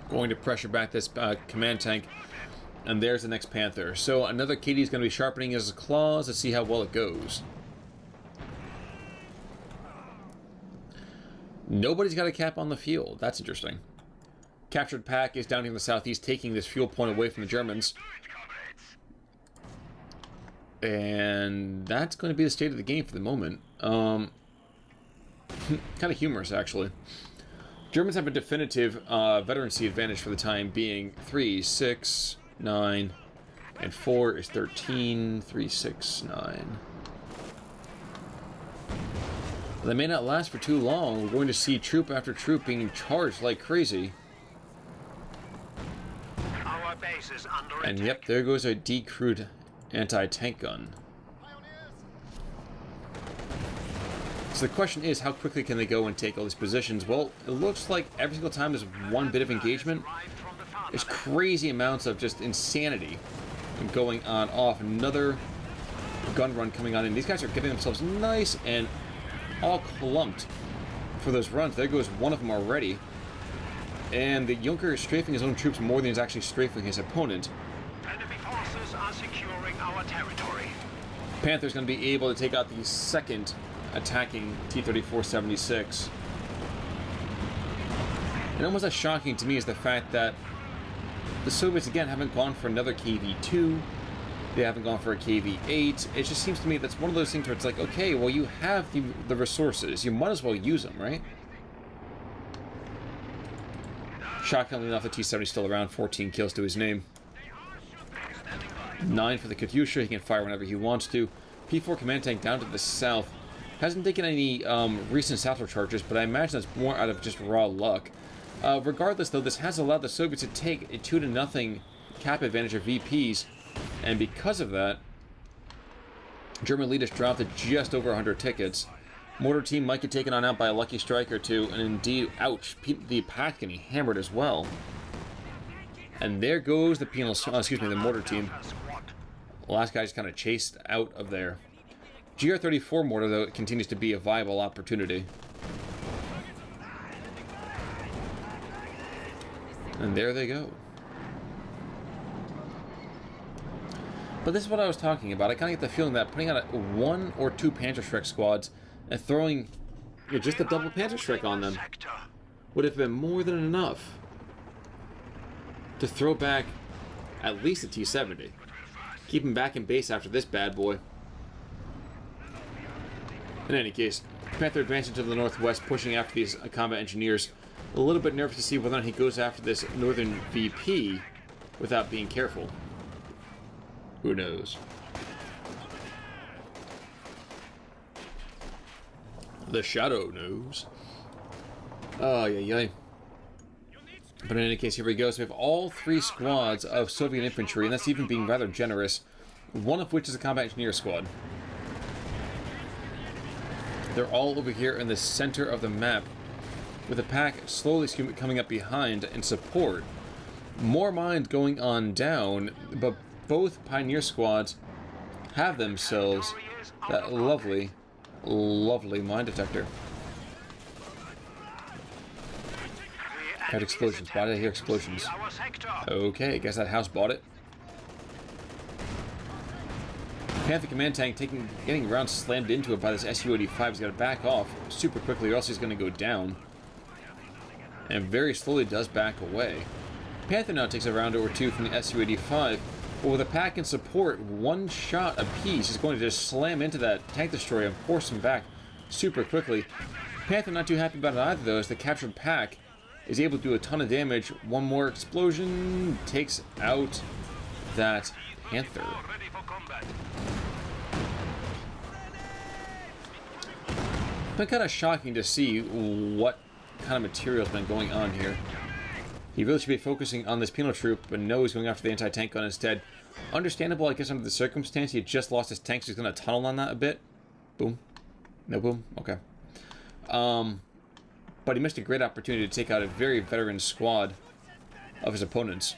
Going to pressure back this command tank. And there's the next Panther. So another KD is going to be sharpening his claws to see how well it goes. Nobody's got a cap on the field. That's interesting. Captured pack is down here in the southeast, taking this fuel point away from the Germans. And that's going to be the state of the game for the moment. Kind of humorous, actually. Germans have a definitive veterancy advantage for the time being. 3, 6, 9, and 4 is 13. 3, 6, 9. They may not last for too long. We're going to see troop after troop being charged like crazy. Our base is under And attack. yep, there goes a decrewed anti-tank gun. So the question is, how quickly can they go and take all these positions? Well, it looks like every single time there's one bit of engagement, there's crazy amounts of just insanity going on off. Another gun run coming on in. These guys are getting themselves nice and all clumped for those runs. There goes one of them already. And the Junker is strafing his own troops more than he's actually strafing his opponent. Enemy forces are securing our territory. Panther's going to be able to take out the second attacking T-34-76. And almost as shocking to me is the fact that the Soviets, again, haven't gone for another KV-2. They haven't gone for a KV-8. It just seems to me that's one of those things where it's like, okay, well, you have the resources. You might as well use them, right? Shockingly enough, the T-70 is still around. 14 kills to his name. 9 for the Katyusha. He can fire whenever he wants to. P4 command tank down to the south. Hasn't taken any recent satchel charges, but I imagine that's more out of just raw luck. Regardless, though, this has allowed the Soviets to take a 2-0 cap advantage of VPs, and because of that, German lead has dropped to just over 100 tickets. Mortar team might get taken on out by a lucky strike or two, and indeed, ouch, the pack getting hammered as well. And there goes the the mortar team. The last guy just kind of chased out of there. GR34 mortar, though, continues to be a viable opportunity. And there they go. But this is what I was talking about. I kind of get the feeling that putting out 1 or 2 Panzerschreck squads and throwing just a double Panzerschreck on them would have been more than enough to throw back at least a T-70. Keep him back in base after this bad boy. In any case, Panther advancing to the northwest, pushing after these combat engineers. A little bit nervous to see whether or not he goes after this northern VP without being careful. Who knows? The Shadow knows. Oh, yeah. But in any case, here we go. So we have all 3 squads of Soviet infantry, and that's even being rather generous. One of which is a combat engineer squad. They're all over here in the center of the map, with the pack slowly coming up behind in support. More mines going on down, but both Pioneer squads have themselves that lovely, lovely mine detector. Heard explosions. Why did I hear explosions? Okay, guess that house bought it. Panther command tank getting around slammed into it by this Su-85. He's got to back off super quickly or else he's going to go down. And very slowly does back away. Panther now takes a round or 2 from the Su-85. But with a pack in support, 1 shot apiece is going to just slam into that tank destroyer and force him back super quickly. Panther not too happy about it either, though, as the captured pack is able to do a ton of damage. One more explosion takes out that Panther. It's been kind of shocking to see what kind of material has been going on here. He really should be focusing on this penal troop, but no, he's going after the anti-tank gun instead. Understandable, I guess, under the circumstance. He had just lost his tank, so he's going to tunnel on that a bit. Boom. No boom? Okay. But he missed a great opportunity to take out a very veteran squad of his opponents.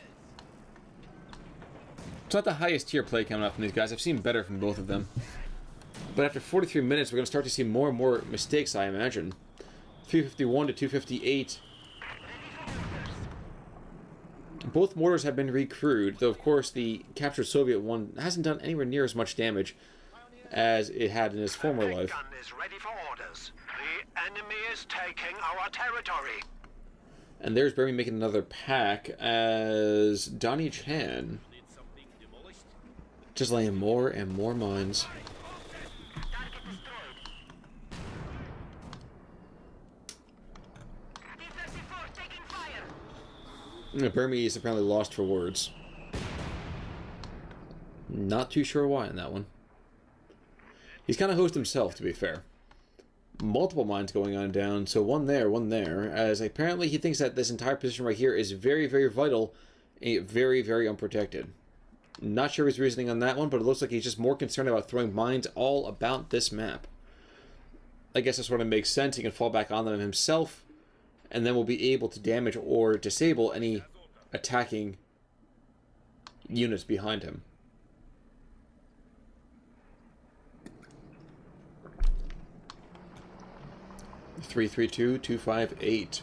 It's not the highest tier play coming up from these guys. I've seen better from both of them. But after 43 minutes, we're going to start to see more and more mistakes, I imagine. 351 to 258. Both mortars have been recrewed, though of course the captured Soviet one hasn't done anywhere near as much damage as it had in his former life. Gun is ready for orders. The enemy is taking our territory. And there's Burmie making another pack as DonnieChan just laying more and more mines. Burmie is apparently lost for words. Not too sure why in that one. He's kind of host himself, to be fair. Multiple mines going on down, so one there, as apparently he thinks that this entire position right here is very, very vital, and very, very unprotected. Not sure his reasoning on that one, but it looks like he's just more concerned about throwing mines all about this map. I guess that sort of makes sense. He can fall back on them himself, and then we'll be able to damage or disable any attacking units behind him. $332-258.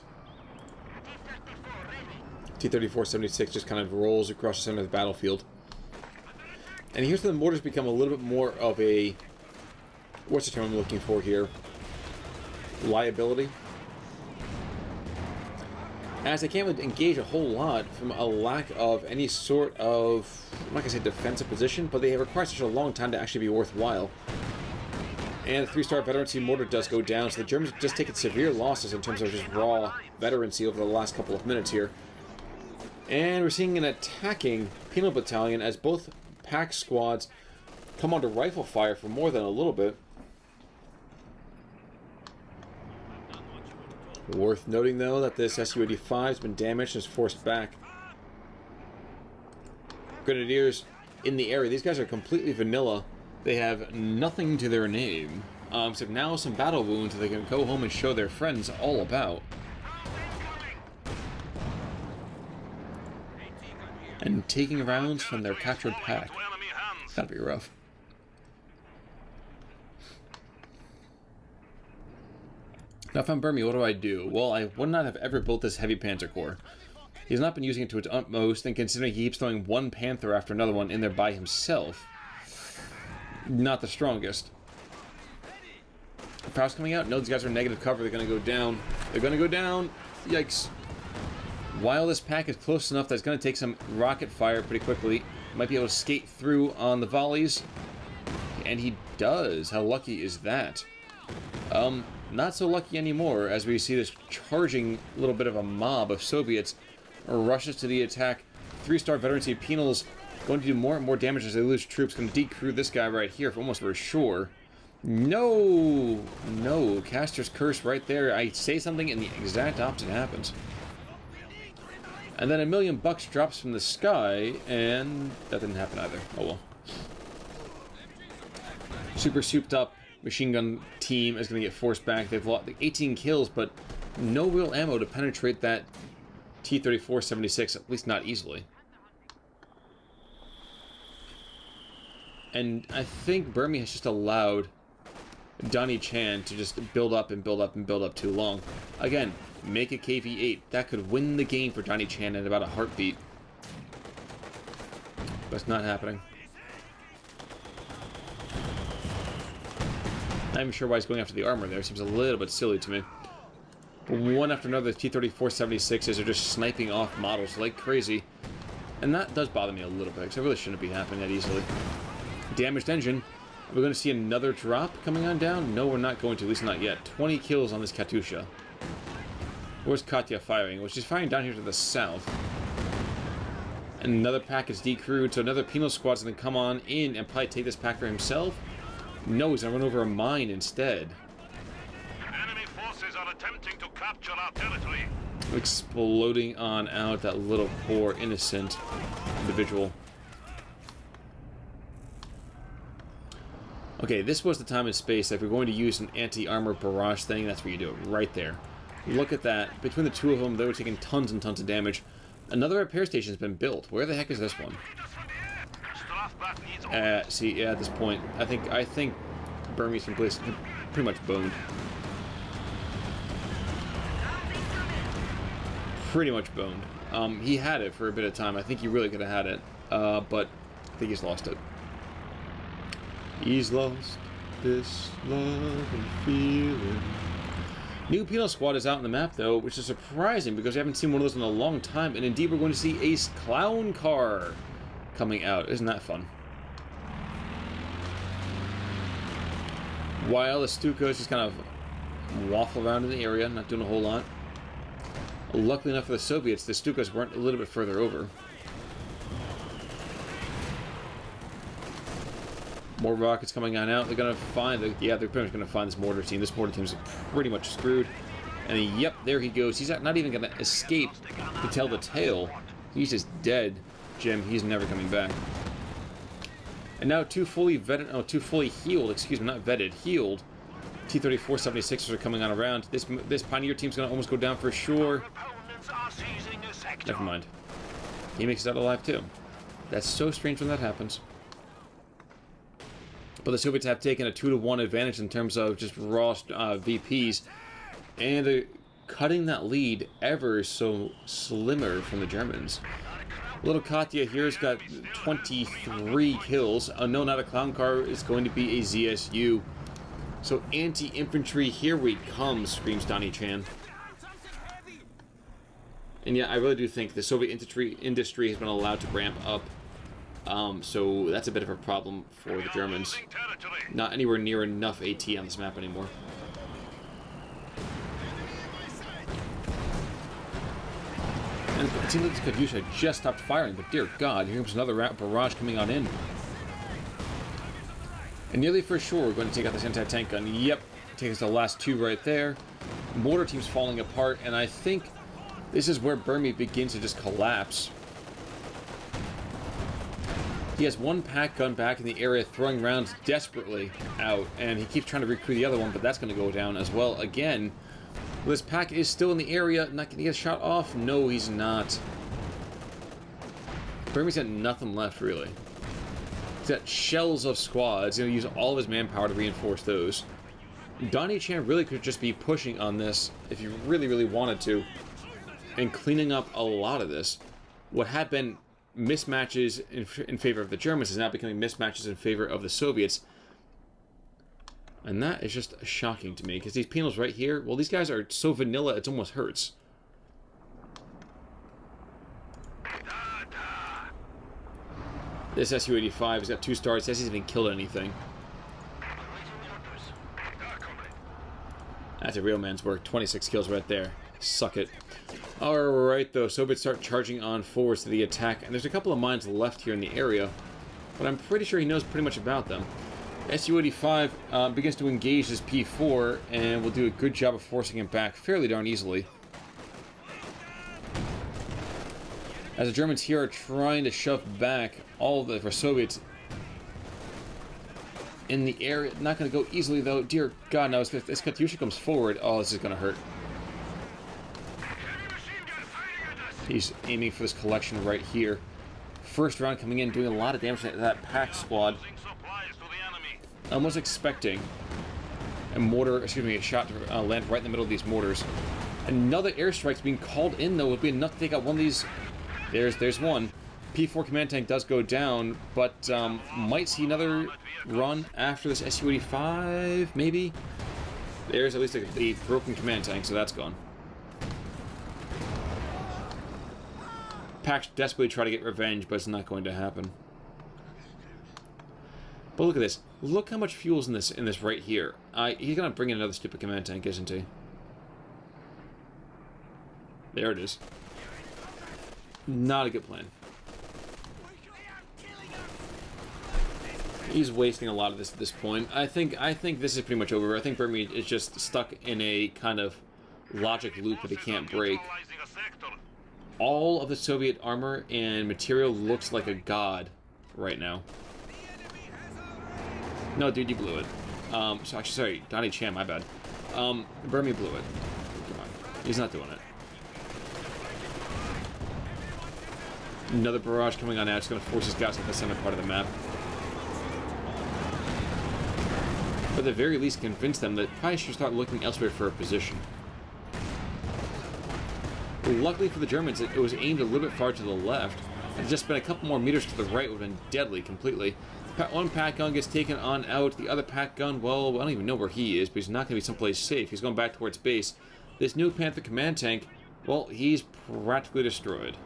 T-34-76 just kind of rolls across the center of the battlefield. And here's where the mortars become a little bit more of a... what's the term I'm looking for here? Liability. As they can't engage a whole lot from a lack of any sort of, I'm not going to say defensive position, but they have required such a long time to actually be worthwhile. And the 3-star veterancy mortar does go down, so the Germans have just taken severe losses in terms of just raw veterancy over the last couple of minutes here. And we're seeing an attacking penal battalion as both pack squads come under rifle fire for more than a little bit. Worth noting, though, that this Su-85 has been damaged and is forced back. Grenadiers in the area. These guys are completely vanilla. They have nothing to their name. Except now some battle wounds that they can go home and show their friends all about. And taking rounds from their captured pack. That'd be rough. Now if I'm Burmie, what do? Well, I would not have ever built this heavy Panzer Corps. He's not been using it to its utmost, and considering he keeps throwing one Panther after another one in there by himself, not the strongest. Powers coming out? No, these guys are negative cover. They're going to go down. They're going to go down. Yikes. While this pack is close enough that it's going to take some rocket fire pretty quickly, might be able to skate through on the volleys. And he does. How lucky is that? Not so lucky anymore, as we see this charging little bit of a mob of Soviets rushes to the attack. 3-star veteran C Penals going to do more and more damage as they lose troops. Going to decrew this guy right here, almost for sure. No! No. Caster's Curse right there. I say something and the exact opposite happens. And then $1 million drops from the sky, and that didn't happen either. Oh well. Super souped up machine gun team is going to get forced back. They've lost 18 kills, but no real ammo to penetrate that T-34-76, at least not easily. And I think Burmie has just allowed DonnieChan to just build up and build up and build up too long. Again, make a KV-8. That could win the game for DonnieChan in about a heartbeat. But it's not happening. Not even sure why he's going after the armor there. Seems a little bit silly to me. But one after another, the T-34-76s are just sniping off models like crazy. And that does bother me a little bit, because it really shouldn't be happening that easily. Damaged engine. Are we going to see another drop coming on down? No, we're not going to, at least not yet. 20 kills on this Katyusha. Where's Katya firing? Well, she's firing down here to the south. And another pack is decrewed, so another penal squad's going to come on in and probably take this pack for himself. No, he's going to run over a mine instead. Enemy forces are attempting to capture our territory. Exploding on out that little poor innocent individual. Okay, this was the time and space that if we're going to use an anti-armor barrage thing, that's where you do it, right there. Look at that. Between the two of them, they were taking tons and tons of damage. Another repair station's been built. Where the heck is this one? See, yeah, at this point, I think Burmie's been pretty much boned. Pretty much boned. He had it for a bit of time. I think he really could have had it, but I think he's lost it. He's lost this love and feeling. New penal squad is out on the map, though, which is surprising because we haven't seen one of those in a long time. And indeed, we're going to see a clown car coming out. Isn't that fun? While the Stukas just kind of waffle around in the area, not doing a whole lot. Luckily enough for the Soviets, the Stukas weren't a little bit further over. More rockets coming on out. They're going to find, yeah, they're pretty much going to find this mortar team. This mortar team's pretty much screwed. And yep, there he goes. He's not even going to escape to tell the tale. He's just dead. Jim, he's never coming back. And now two fully healed, excuse me, not vetted, healed T-34-76s are coming on around. This Pioneer team's going to almost go down for sure. Never mind. He makes it out alive too. That's so strange when that happens. But the Soviets have taken a 2-to-1 advantage in terms of just raw VPs, and cutting that lead ever so slimmer from the Germans. Little Katya here's got 23 kills. No, not a clown car. It's going to be a ZSU. So anti-infantry, here we come, screams DonnieChan. And yeah, I really do think the Soviet industry has been allowed to ramp up. So that's a bit of a problem for the Germans. Not anywhere near enough AT on this map anymore. And it seems like this Katyusha just stopped firing, but dear God, here comes another barrage coming on in. And nearly for sure, we're going to take out this anti-tank gun. Yep, take us to the last two right there. Mortar team's falling apart, and I think this is where Burmie begins to just collapse. He has one pack gun back in the area throwing rounds desperately out, and he keeps trying to recruit the other one, but that's going to go down as well again. This pack is still in the area, not going to get shot off? No, he's not. Burmie's got nothing left, really. He's got shells of squads. He's going to use all of his manpower to reinforce those. DonnieChan really could just be pushing on this if he really, really wanted to, and cleaning up a lot of this. What had been mismatches in favor of the Germans is now becoming mismatches in favor of the Soviets. And that is just shocking to me, because these penals right here, well, these guys are so vanilla, it almost hurts. This Su-85 has got 2 stars, hasn't even killed anything. That's a real man's work. 26 kills right there. Suck it. Alright, though. Soviets start charging on forwards to the attack. And there's a couple of mines left here in the area. But I'm pretty sure he knows pretty much about them. Su-85 begins to engage his P4. And will do a good job of forcing him back fairly darn easily. As the Germans here are trying to shove back all of the Soviets in the area. Not going to go easily, though. Dear God, no. If this Katyusha comes forward, oh, this is going to hurt. He's aiming for this collection right here. First round coming in, doing a lot of damage to that pack squad. I was expecting a shot to land right in the middle of these mortars. Another airstrike's being called in, though. Would be enough to take out one of these. There's one. P4 command tank does go down, but might see another run after this Su-85, maybe? There's at least a broken command tank, so that's gone. Packs desperately try to get revenge, but it's not going to happen. But look at this. Look how much fuel's in this right here. He's gonna bring in another stupid command tank, isn't he? There it is. Not a good plan. He's wasting a lot of this at this point. I think this is pretty much over. I think Burmie is just stuck in a kind of logic loop that he can't break. All of the Soviet armor and material looks like a god right now. No, dude, you blew it. So actually, sorry, DonnieChan, my bad. Burmie blew it. Come on, he's not doing it. Another barrage coming on now. It's going to force his guys to the center part of the map. But at the very least, convince them that probably should start looking elsewhere for a position. Luckily for the Germans, it was aimed a little bit far to the left. Had just been a couple more meters to the right, would have been deadly completely. One pack gun gets taken on out. The other pack gun, well, I don't even know where he is, but he's not going to be someplace safe. He's going back towards base. This new Panther command tank, well, he's practically destroyed.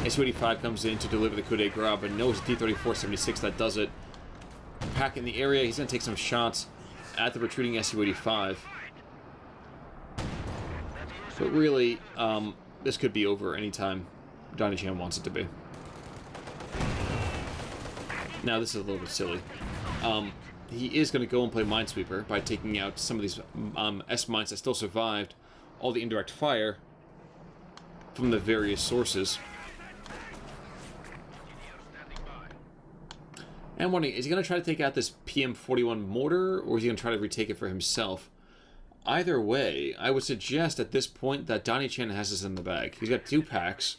Su-85 comes in to deliver the coup de grace, but no, it's T-34-76 that does it. Pack in the area, he's going to take some shots at the retreating Su-85. But really, this could be over anytime DonnieChan wants it to be. Now, this is a little bit silly. He is going to go and play Minesweeper by taking out some of these S-mines that still survived all the indirect fire from the various sources. And I'm wondering, is he going to try to take out this PM-41 mortar, or is he going to try to retake it for himself? Either way, I would suggest at this point that DonnieChan has this in the bag. He's got 2 packs.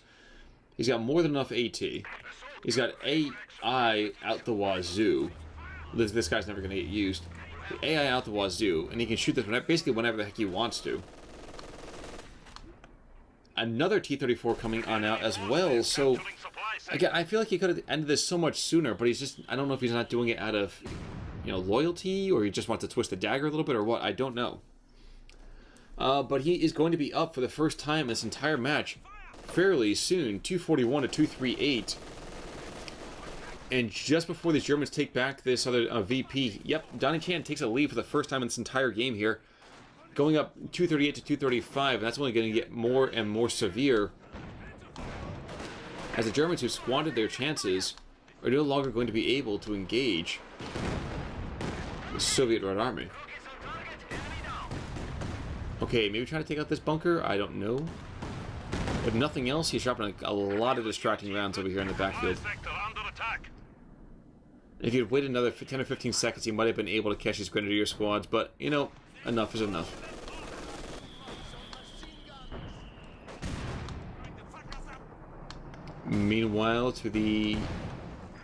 He's got more than enough AT. He's got AI out the wazoo. This guy's never going to get used. The AI out the wazoo, and he can shoot this basically whenever the heck he wants to. Another T-34 coming on out as well, so... Again, I feel like he could have ended this so much sooner, but he's just... I don't know if he's not doing it out of, you know, loyalty, or he just wants to twist the dagger a little bit, or what. I don't know. But he is going to be up for the first time in this entire match fairly soon. 241 to 238. And just before these Germans take back this other VP, yep, DonnieChan takes a lead for the first time in this entire game here. Going up 238 to 235, and that's only going to get more and more severe. As the Germans who squandered their chances are no longer going to be able to engage the Soviet Red Army. Okay, maybe trying to take out this bunker? I don't know. If nothing else, he's dropping a lot of distracting rounds over here in the backfield. If he'd waited another 10 or 15 seconds, he might have been able to catch his Grenadier squads, but, you know, enough is enough. Meanwhile, to the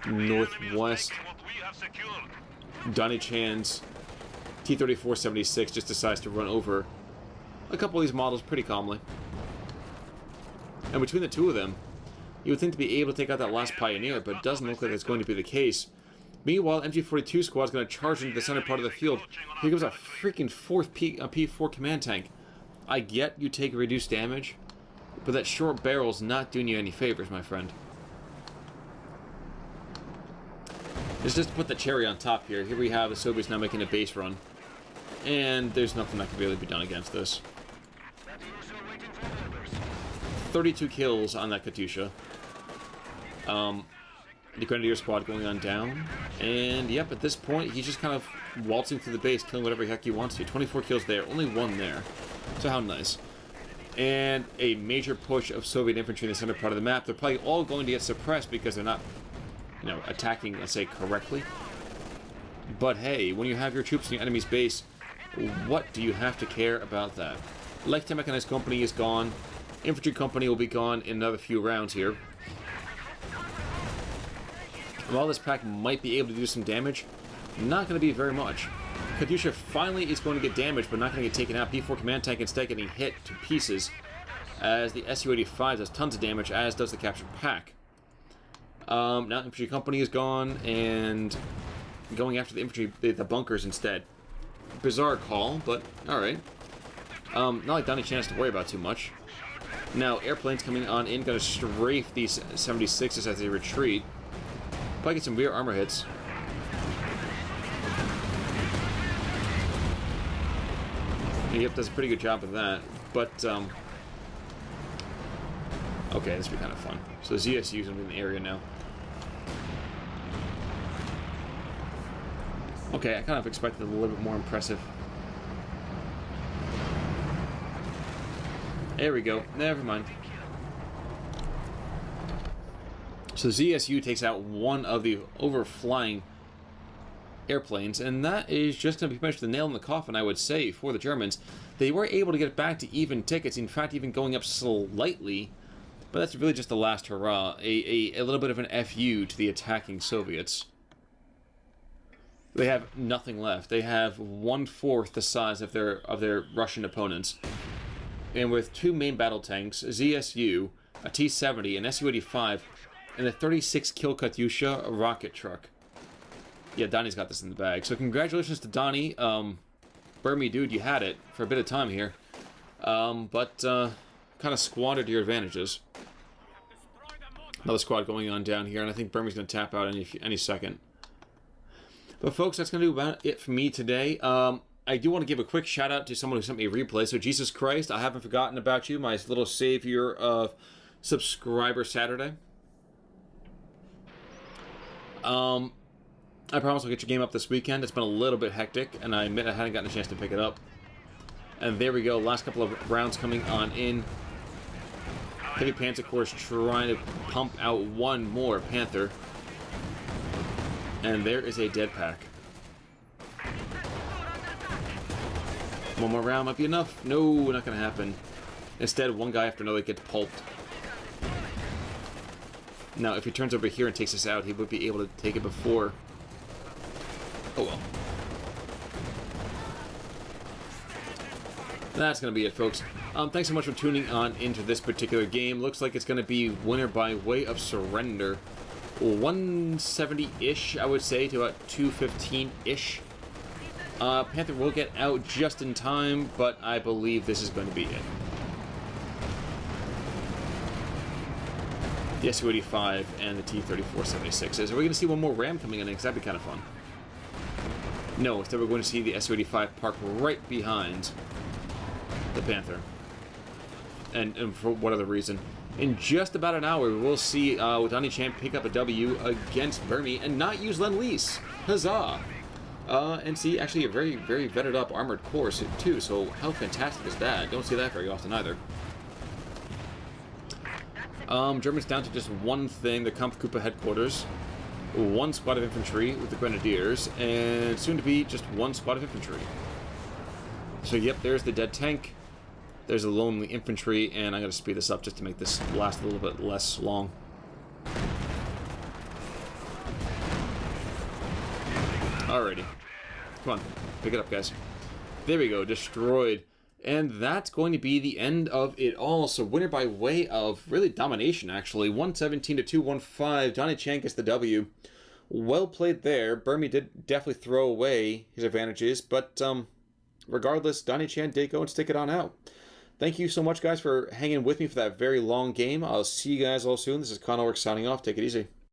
northwest, DonnieChan's T-34-76 just decides to run over a couple of these models pretty calmly. And between the two of them, you would think to be able to take out that last Pioneer, but it doesn't look like that's going to be the case. Meanwhile, MG-42 squad's going to charge into the center part of the field. Here comes a freaking fourth P4 command tank. I get you take reduced damage, but that short barrel's not doing you any favors, my friend. It's just to put the cherry on top here. Here we have the Soviets now making a base run. And there's nothing that can really be done against this. 32 kills on that Katyusha. The Grenadier squad going on down. And, yep, at this point, he's just kind of waltzing through the base, killing whatever the heck he wants to. 24 kills there, only one there. So how nice. And a major push of Soviet infantry in the center part of the map. They're probably all going to get suppressed because they're not, you know, attacking, let's say, correctly. But hey, when you have your troops in your enemy's base, what do you have to care about that? Light Mechanized Company is gone. Infantry Company will be gone in another few rounds here. While this pack might be able to do some damage, not going to be very much. Katyusha finally is going to get damaged, but not going to get taken out. P4 command tank instead getting hit to pieces, as the Su-85 does tons of damage, as does the captured pack. Now Infantry Company is gone, and going after the infantry, the bunkers instead. Bizarre call, but alright. Not like DonnieChan has to worry about too much. Now, airplanes coming on in, going to strafe these 76s as they retreat. Probably get some Wehr armor hits. Yep, does a pretty good job of that. But, okay, this will be kind of fun. So ZSU is going to be in the area now. Okay, I kind of expected a little bit more impressive. There we go. Never mind. So ZSU takes out one of the overflying airplanes, and that is just going to be pretty much the nail in the coffin, I would say, for the Germans. They were able to get back to even tickets, in fact, even going up slightly, but that's really just the last hurrah. A little bit of an FU to the attacking Soviets. They have nothing left. They have 1/4 the size of their Russian opponents. And with two main battle tanks, ZSU, a T-70, an Su-85, and a 36-kill Katyusha rocket truck. Yeah, Donnie's got this in the bag. So congratulations to Donnie. Burmie, dude, you had it for a bit of time here. But kind of squandered your advantages. Another squad going on down here, and I think Burmie's going to tap out any second. But folks, that's going to do about it for me today. I do want to give a quick shout out to someone who sent me a replay. So Jesus Christ, I haven't forgotten about you, my little savior of Subscriber Saturday. I promise I'll get your game up this weekend. It's been a little bit hectic, and I admit I hadn't gotten a chance to pick it up. And there we go, last couple of rounds coming on in. Heavy Panther Corps trying to pump out one more Panther. And there is a dead pack. One more round might be enough. No, not going to happen. Instead, one guy after another gets pulped. Now, if he turns over here and takes us out, he would be able to take it before. Oh well. That's going to be it, folks. Thanks so much for tuning on into this particular game. Looks like it's going to be winner by way of surrender. 170-ish, I would say, to about 215-ish. Panther will get out just in time, but I believe this is going to be it. The Su-85 and the T-34-76s. Are we going to see one more Ram coming in? Because that'd be kind of fun. No, instead we're going to see the Su-85 parked right behind the Panther. And for what other reason? In just about an hour, we'll see DonnieChan pick up a W against Burmie and not use Lend-Lease. Huzzah! And see, actually, a very, very vetted up armored corps too, so how fantastic is that? Don't see that very often either. Germans down to just one thing, the Kampfgruppe headquarters. One squad of infantry with the Grenadiers, and soon to be just one squad of infantry. So yep, there's the dead tank. There's the lonely infantry, and I'm going to speed this up just to make this last a little bit less long. Alrighty. Come on, pick it up, guys. There we go, destroyed. And that's going to be the end of it all. So winner by way of really domination, actually. 117 to 215. DonnieChan gets the W. Well played there. Burmie did definitely throw away his advantages, but regardless, DonnieChan did go and stick it on out. Thank you so much, guys, for hanging with me for that very long game. I'll see you guys all soon. This is Connor signing off. Take it easy.